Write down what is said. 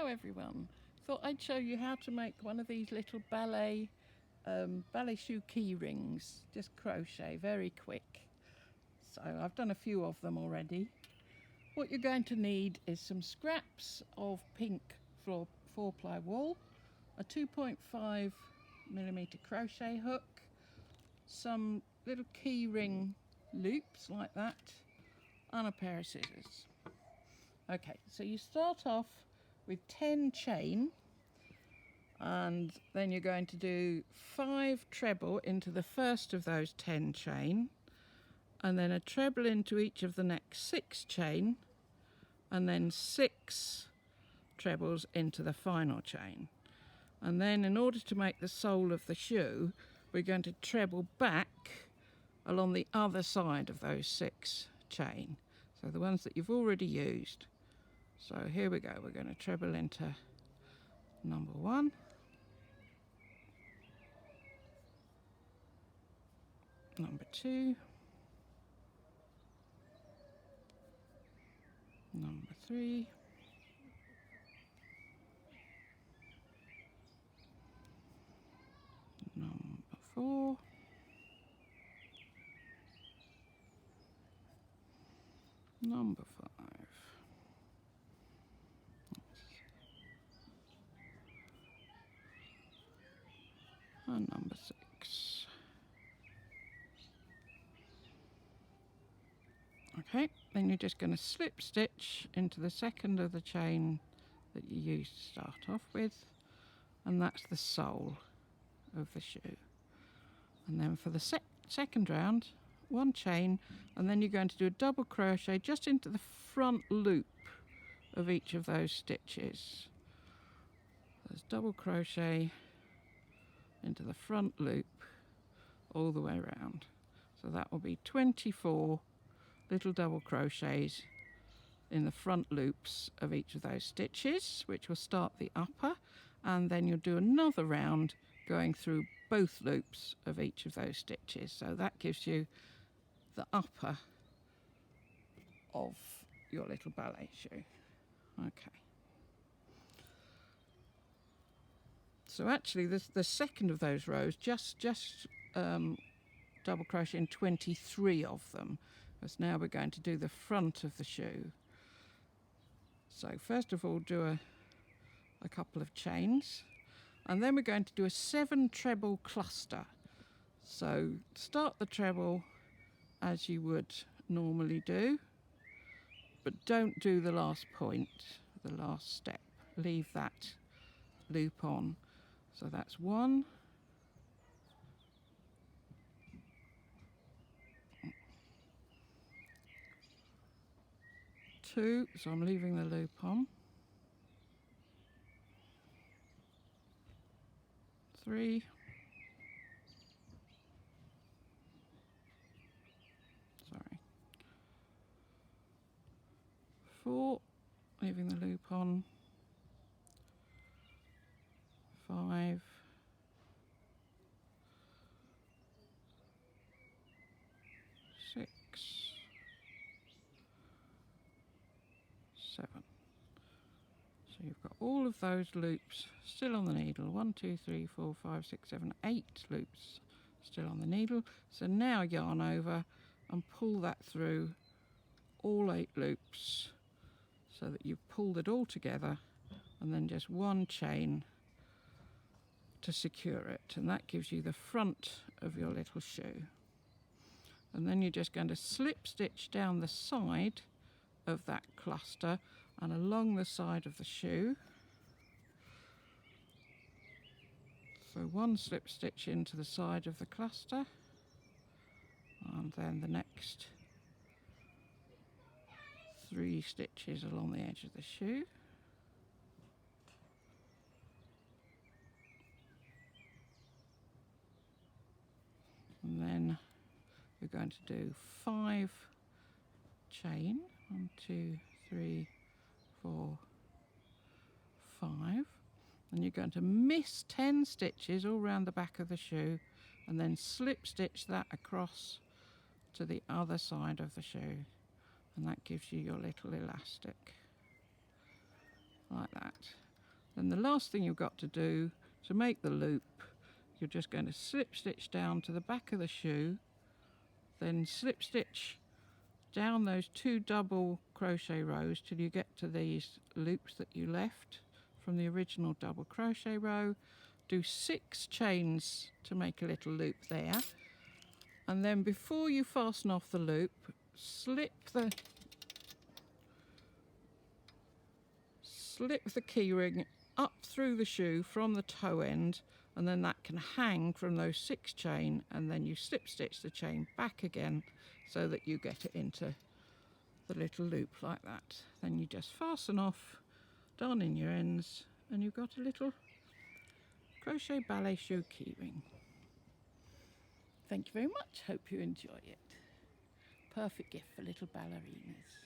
Hello everyone. Thought I'd show you how to make one of these little ballet shoe key rings. Just crochet, very quick. So I've done a few of them already. What you're going to need is some scraps of pink 4-ply wool, a 2.5mm crochet hook, some little key ring loops like that, and a pair of scissors. Okay, so you start off with 10 chain, and then you're going to do 5 treble into the first of those 10 chain, and then a treble into each of the next 6 chain, and then 6 trebles into the final chain. And then in order to make the sole of the shoe, we're going to treble back along the other side of those 6 chain, so the ones that you've already used. So here we go, we're going to treble into number 1, number 2, number 3, number 4, number 5, and number 6. Okay, then you're just going to slip stitch into the second of the chain that you used to start off with, and that's the sole of the shoe. And then for the second round, 1 chain, and then you're going to do a double crochet just into the front loop of each of those stitches. There's double crochet into the front loop all the way around. So that will be 24 little double crochets in the front loops of each of those stitches, which will start the upper, and then you'll do another round going through both loops of each of those stitches. So that gives you the upper of your little ballet shoe. Okay. So actually the second of those rows, just double crochet in 23 of them, because now we're going to do the front of the shoe. So first of all, do a couple of chains, and then we're going to do a 7 treble cluster. So start the treble as you would normally do, but don't do the last point, the last step. Leave that loop on. So that's 1, 2, so I'm leaving the loop on, 3, 4, leaving the loop on, 5, 6, 7. So you've got all of those loops still on the needle. 1, 2, 3, 4, 5, 6, 7, 8 loops still on the needle. So now yarn over and pull that through all 8 loops so that you've pulled it all together, and then just 1 chain to secure it, and that gives you the front of your little shoe. And then you're just going to slip stitch down the side of that cluster and along the side of the shoe. So 1 slip stitch into the side of the cluster, and then the next 3 stitches along the edge of the shoe. And then we're going to do 5 chain, 1, 2, 3, 4, 5, and you're going to miss 10 stitches all round the back of the shoe, and then slip stitch that across to the other side of the shoe, and that gives you your little elastic like that. Then the last thing you've got to do to make the loop, you're just going to slip stitch down to the back of the shoe, then slip stitch down those 2 double crochet rows till you get to these loops that you left from the original double crochet row. Do 6 chains to make a little loop there, and then before you fasten off the loop, slip the keyring up through the shoe from the toe end, and then that can hang from those 6 chain, and then you slip stitch the chain back again so that you get it into the little loop like that. Then you just fasten off, darn in your ends, and you've got a little crochet ballet shoe keyring. Thank you very much. Hope you enjoy it. Perfect gift for little ballerinas.